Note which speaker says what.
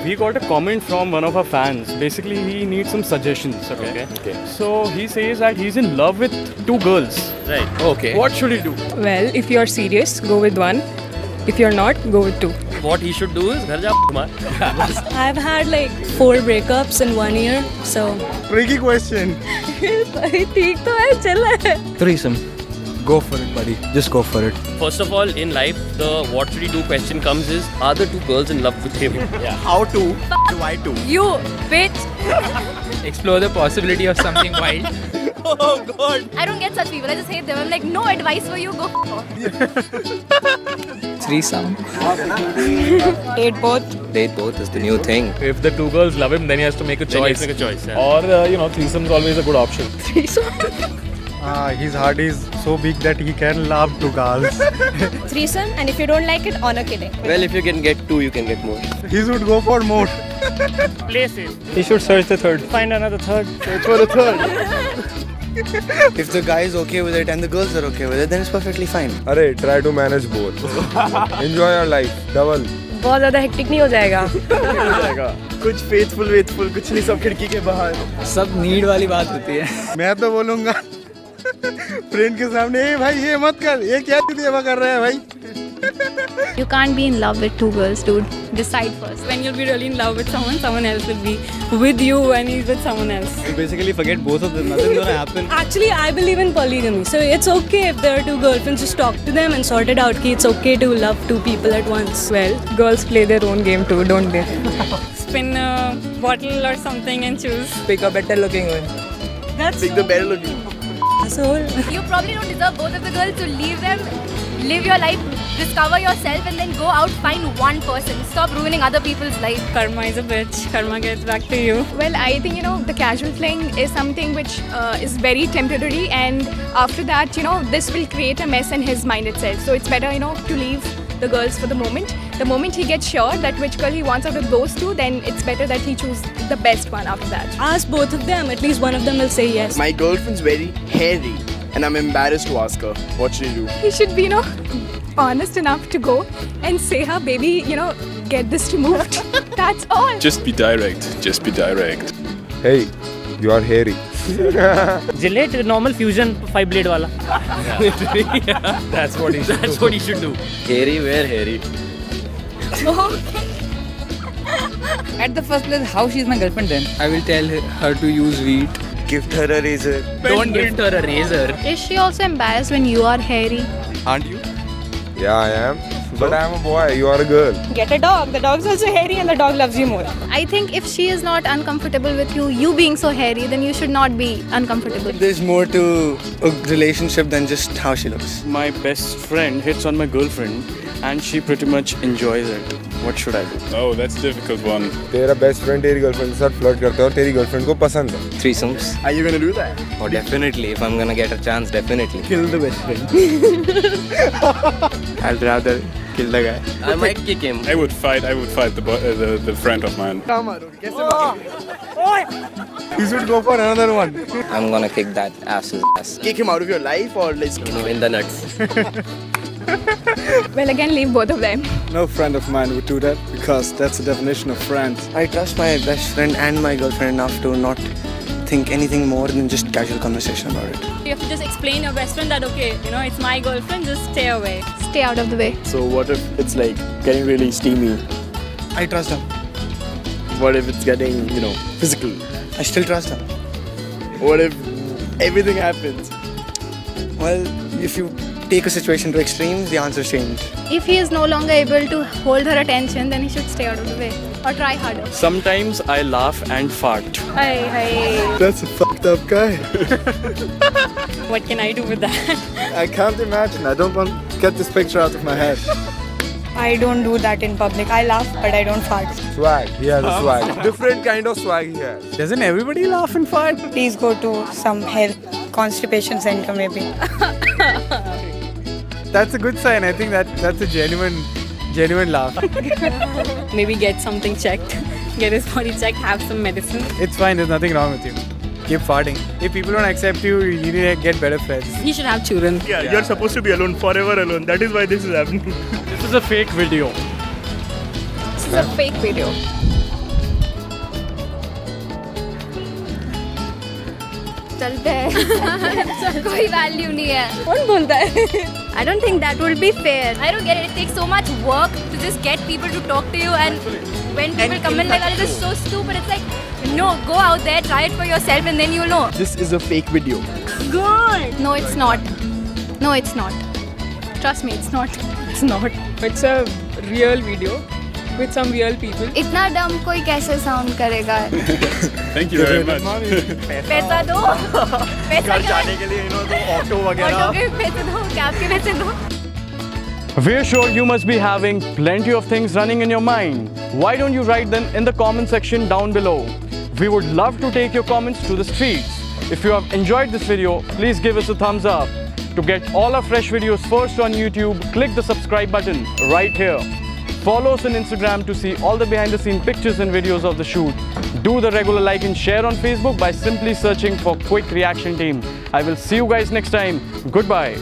Speaker 1: we got a comment from one of our fans. Basically, he needs some suggestions. Okay. So he says that he's in love with two girls.
Speaker 2: Right.
Speaker 3: Okay.
Speaker 1: What should he do?
Speaker 4: Well, if you're serious, go with one. If you're not, go with two.
Speaker 2: What he should do is घर जा मार.
Speaker 4: I've had like 4 breakups in 1 year, so.
Speaker 5: Tricky question.
Speaker 4: ठीक तो है, चल है.
Speaker 3: Threesome. Go for it, buddy. Just go for it.
Speaker 2: First of all, in life, the what should he do question comes is, are the two girls in love with him? Yeah.
Speaker 5: How to? Why to?
Speaker 4: You, bitch.
Speaker 3: Explore the possibility of something wild.
Speaker 5: Oh God.
Speaker 6: I don't get such people. I just hate them. I'm like, no advice for you. Go
Speaker 3: Threesome.
Speaker 4: Date both.
Speaker 3: Date both is the new thing.
Speaker 7: If the two girls love him, then he has to make a
Speaker 2: Then you have
Speaker 7: choice.
Speaker 2: to make a choice. Yeah.
Speaker 7: Or, threesome is always a good option.
Speaker 5: His heart is so big that he can love two girls.
Speaker 6: Threesome, and if you don't like it, honor killing.
Speaker 3: Well, if you can get 2, you can get more.
Speaker 5: He should go for more.
Speaker 1: He should search the third. Find another third. Search for the third.
Speaker 8: If the guy is okay with it and the girls are okay with it, then it's perfectly fine.
Speaker 9: अरे try to manage both. Enjoy your life. Double.
Speaker 4: बहुत ज़्यादा hectic नहीं हो जाएगा.
Speaker 5: कुछ faithful, कुछ नहीं, सब खिड़की के बाहर.
Speaker 3: सब नीड वाली बात होती है.
Speaker 5: मैं तो बोलूँगा फ्रेंड के सामने, ए भाई ये मत कर, ये क्या देवा कर रहा है भाई.
Speaker 6: You can't be in love with two girls, dude. Decide first.
Speaker 4: When you'll be really in love with someone, someone else will be with you when he's with someone else.
Speaker 1: You basically forget both of them. Nothing's gonna happen.
Speaker 4: Actually, I believe in polygamy. So it's okay if there are 2 girlfriends, just talk to them and sort it out. Ki it's okay to love 2 people at once. Well, girls play their own game too, don't they? Spin a bottle or something and choose.
Speaker 3: Pick a better looking one.
Speaker 4: That's
Speaker 5: Pick the better looking.
Speaker 4: asshole.
Speaker 6: You probably don't deserve both of the girls, so leave them, live your life, discover yourself, and then go out, find one person. Stop ruining other people's life.
Speaker 4: Karma is a bitch. Karma gets back to you.
Speaker 10: Well, I think, the casual fling is something which is very temporary, and after that, this will create a mess in his mind itself. So it's better, to leave the girls for the moment. The moment he gets sure that which girl he wants out of those 2, then it's better that he choose the best one after that.
Speaker 4: Ask both of them. At least one of them will say yes.
Speaker 8: My girlfriend's very hairy and I'm embarrassed to ask her. What should I do?
Speaker 10: He should be, honest enough to go and say her, baby, get this removed. That's all.
Speaker 9: Just be direct. Just be direct. Hey, you are hairy.
Speaker 7: Gillette normal fusion 5 blade wala.
Speaker 2: That's what he should do. That's what he should do.
Speaker 3: Hairy, where hairy?
Speaker 11: At the first place, how she's my girlfriend then?
Speaker 3: I will tell her to use wheat.
Speaker 8: Gift her a razor.
Speaker 2: Don't gift her a razor.
Speaker 6: Is she also embarrassed when you are hairy?
Speaker 8: Aren't you?
Speaker 9: Yeah, I am. But I am a boy. You are a girl.
Speaker 4: Get a dog. The dog's also hairy and the dog loves you more.
Speaker 6: I think if she is not uncomfortable with you being so hairy, then you should not be uncomfortable.
Speaker 8: There's more to a relationship than just how she looks.
Speaker 1: My best friend hits on my girlfriend, and she pretty much enjoys it. What should I do?
Speaker 9: Oh, that's a difficult one. तेरा best friend तेरी girlfriend के साथ flirt करता है और तेरी girlfriend को पसंद है.
Speaker 3: Threesomes.
Speaker 8: Are you gonna do that?
Speaker 3: Oh, definitely. If I'm gonna get a chance, definitely.
Speaker 5: Kill the best friend. I'd rather kill the guy.
Speaker 3: I might kick him.
Speaker 9: I would fight the friend of mine.
Speaker 5: He should go for another one.
Speaker 3: I'm gonna kick that ass's ass.
Speaker 8: Kick him out of your life or let's
Speaker 3: In the nuts.
Speaker 10: Well, again, leave both of them.
Speaker 5: No friend of mine would do that because that's the definition of friends.
Speaker 8: I trust my best friend and my girlfriend enough to not think anything more than just casual conversation about it.
Speaker 4: You have to just explain your best friend that, okay, it's my girlfriend, just stay away.
Speaker 6: Stay out of the way.
Speaker 5: So what if it's like getting really steamy?
Speaker 8: I trust him.
Speaker 5: What if it's getting, physical?
Speaker 8: I still trust him.
Speaker 5: What if everything happens?
Speaker 8: Well, if you take a situation to extremes, the answers change.
Speaker 6: If he is no longer able to hold her attention, then he should stay out of the way or try harder.
Speaker 1: Sometimes I laugh and fart.
Speaker 6: Hi.
Speaker 5: That's a fucked up guy.
Speaker 4: What can I do with that?
Speaker 5: I can't imagine. I don't want to get this picture out of my head.
Speaker 4: I don't do that in public. I laugh, but I don't fart.
Speaker 9: Swag. He has a swag. Different kind of swag he has.
Speaker 5: Doesn't everybody laugh and fart?
Speaker 4: Please go to some health constipation center maybe.
Speaker 5: That's a good sign. I think that's a genuine laugh.
Speaker 4: Maybe get something checked. Get his body checked, have some medicine.
Speaker 5: It's fine. There's nothing wrong with you. Keep farting. If people don't accept you, you need to get better friends.
Speaker 4: He should have children.
Speaker 5: Yeah, you're supposed to be alone, forever alone. That is why this is happening.
Speaker 1: This is a fake video.
Speaker 10: This is a fake video.
Speaker 6: चलते हैं कोई value नहीं है
Speaker 4: कौन बोलता है?
Speaker 6: I don't think that would be fair. I don't get it. It takes so much work to just get people to talk to you, and when people comment like that, it's just so stupid. It's like, no, go out there, try it for yourself, and then you'll know.
Speaker 5: This is a fake video.
Speaker 4: Good.
Speaker 10: No, it's not. No, it's not. Trust me, it's not.
Speaker 4: It's not. It's a real video with some real people.
Speaker 6: इतना डम कोई कैसे sound करेगा?
Speaker 1: Thank you very much.
Speaker 6: पैसा दो. पैसा जाने के लिए ऑटो के पैसे दो, कैब के पैसे दो.
Speaker 1: We're sure you must be having plenty of things running in your mind. Why don't you write them in the comment section down below? We would love to take your comments to the streets. If you have enjoyed this video, please give us a thumbs up. To get all our fresh videos first on YouTube, click the subscribe button right here. Follow us on Instagram to see all the behind the scene pictures and videos of the shoot. Do the regular like and share on Facebook by simply searching for Quick Reaction Team. I will see you guys next time. Goodbye.